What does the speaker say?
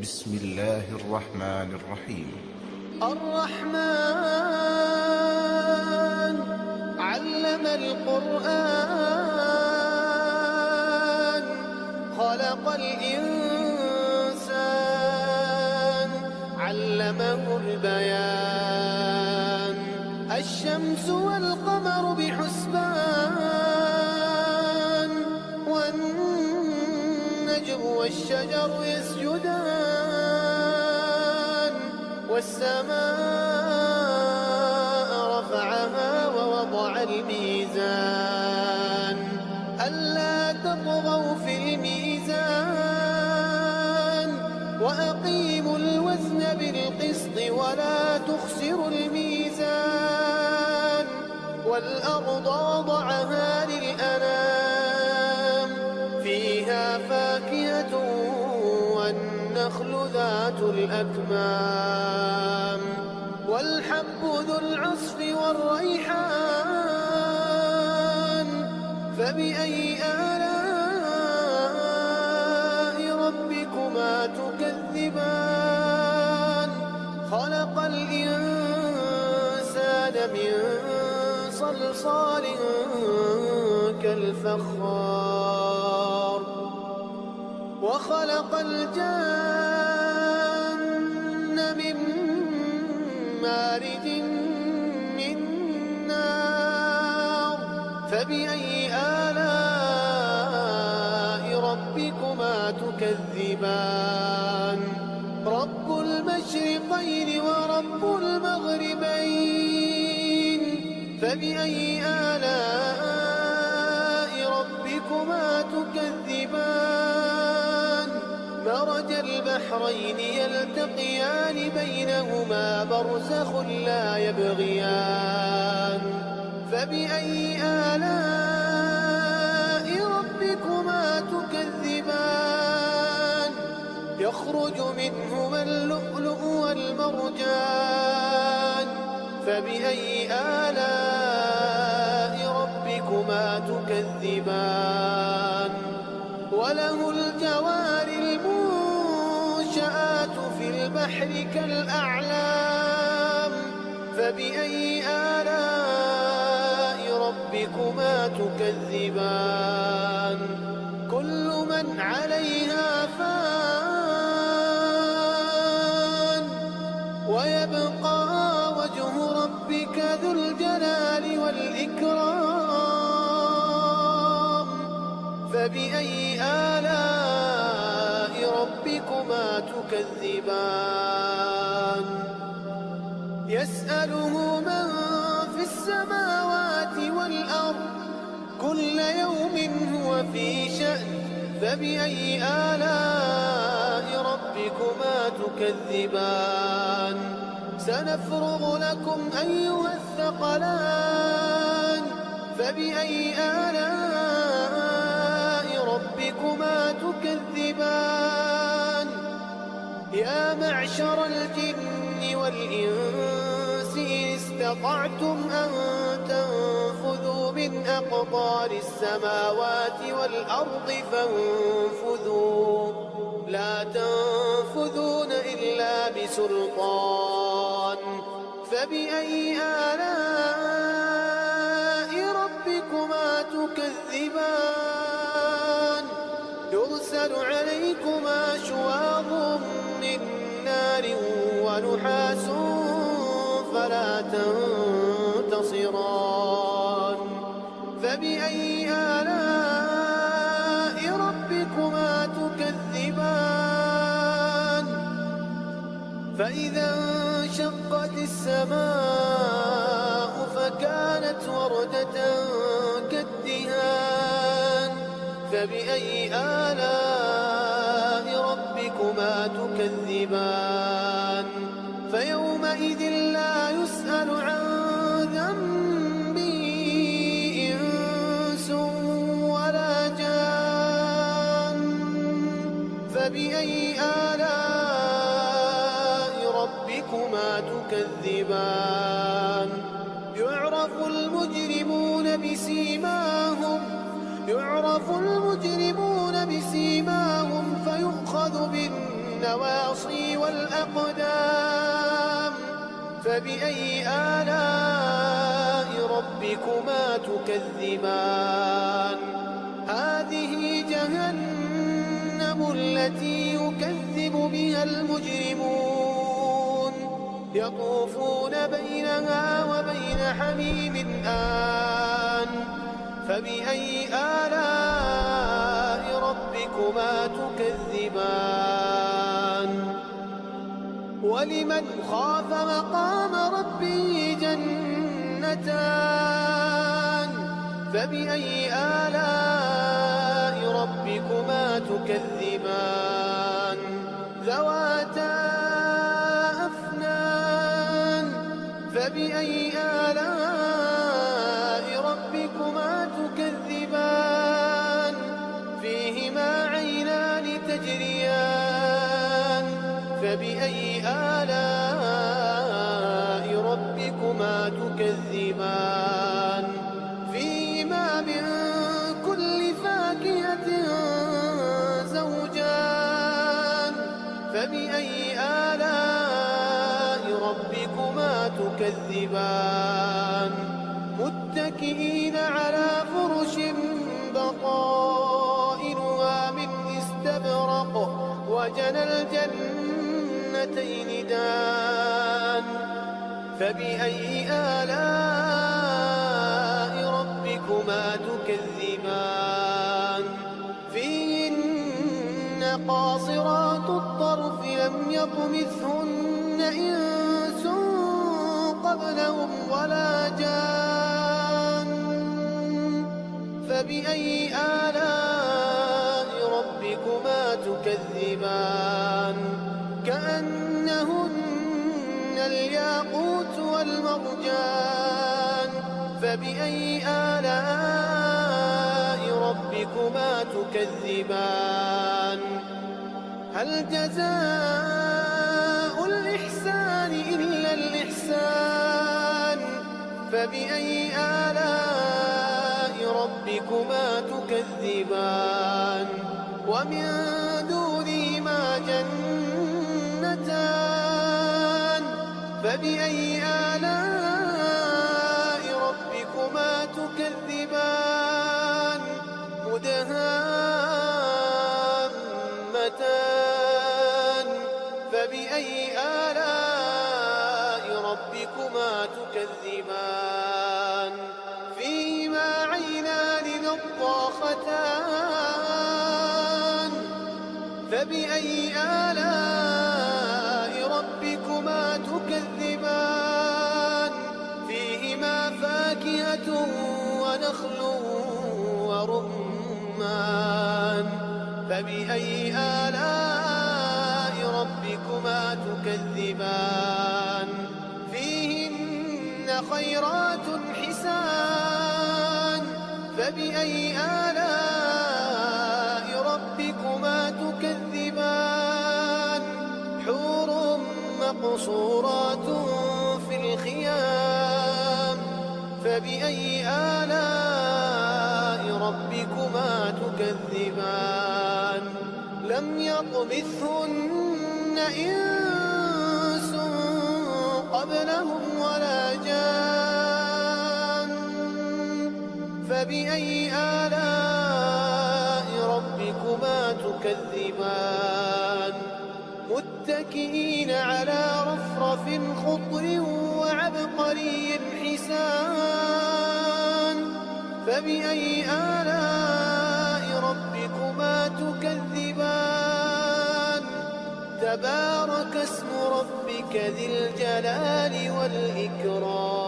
بسم الله الرحمن الرحيم. الرحمن علم القرآن خلق الإنسان علمه البيان الشمس والقمر بحسبان والنجم والشجر يسجدان والسماء رفعها ووضع الميزان ألا تطغوا في الميزان وأقيموا الوزن بالقسط ولا تخسروا الميزان والأرض وضعها للأنام فيها فاكهة والنخل ذات الأكمام والحب ذو العصف والريحان فبأي آلاء ربكما تكذبان خلق الإنسان من صلصال كالفخار وخلق الجن من مارج من نار فبأي آلاء ربكما تكذبان رب المشرقين ورب المغربين فبأي آلاء ربكما تكذبان مرج البحرين يلتقيان بينهما برزخ لا يبغيان فبأي آلاء ربكما تكذبان يخرج منهما اللؤلؤ والمرجان فبأي آلاء ربكما تكذبان وله الجوار المنشآت في البحر كالأعلام فبأي آلاء ربكما تكذبان كل من عليها فان ويبقى وجه ربك ذو الجلال والإكرام فبأي آلاء ربكما تكذبان يسأله من في السماوات والأرض كل يوم هو في شأن فبأي آلاء ربكما تكذبان سنفرغ لكم أيها الثقلان فبأي آلاء ربكما تكذبان يا معشر الجن والإنس إن استطعتم أن تنفذوا من أقطار السماوات والأرض فانفذوا لا تنفذون إلا بسلطان فبأي آلاء ربكما تكذبان يرسل عليكما شواظ من نار ونحاس فلا تنتصران فبأي آلاء ربكما تكذبان فإذا انشقت السماء فكانت وردة كالدهان فبأي آلاء ربكما تكذبان فيومئذ لا يسأل عن ذنبه إنس ولا جان فبأي آلاء ربكما تكذبان يعرف المجرمون بسيماهم يعرف المجرمون بسيماهم فيؤخذ بالنسبة النواصي والأقدام. فبأي آلاء ربكما تكذبان؟ هذه جهنم التي يكذب بها المجرمون، يطوفون بينها وبين حميم آن. فبأي آلاء ربكما تكذبان؟ ولمن خاف مقام ربه جنتان. فبأي آلاء ربكما تكذبان؟ ذواتا أفنان. فبأي آلاء ربكما تكذبان؟ فيهما عينان تجريان. فبأي آلاء ربكما تكذبان؟ فيهما من كل فاكهة زوجان. فبأي آلاء ربكما تكذبان؟ متكئين على فرش بطائنها من استبرق وجنى الجنتين دان. فبأي آلاء ربكما تكذبان؟ فيهن قاصرات الطرف لم يطمثهن إنس قبلهم ولا جان. فبأي آلاء ربكما تكذبان؟ كأنهن الياقوت والمرجان. فبأي آلاء ربكما تكذبان؟ هل جزاء الإحسان إلا الإحسان؟ فبأي آلاء ربكما تكذبان؟ ومن دونهما جنتان. فبأي آلاء ربكما تكذبان؟ مدهامتان. فبأي آلاء ربكما تكذبان؟ فيهما عينان نضاختان. فبأي آلاء ربكما تكذبان؟ فيهما فاكهة ونخل ورمان. فبأي آلاء ربكما تكذبان؟ فيهن خيرات حسان. فبأي آلاء ربكما تكذبان؟ حور مقصورات في الخيام. فبأي آلاء ربكما تكذبان؟ لم يطمثهن إنس قبلهم ولا جان. فبأي آلاء ربكما تكذبان؟ متكئين على رفرف خضر وعبقري حسان. فبأي آلاء ربكما تكذبان؟ تبارك اسم ربك ذي الجلال والإكرام.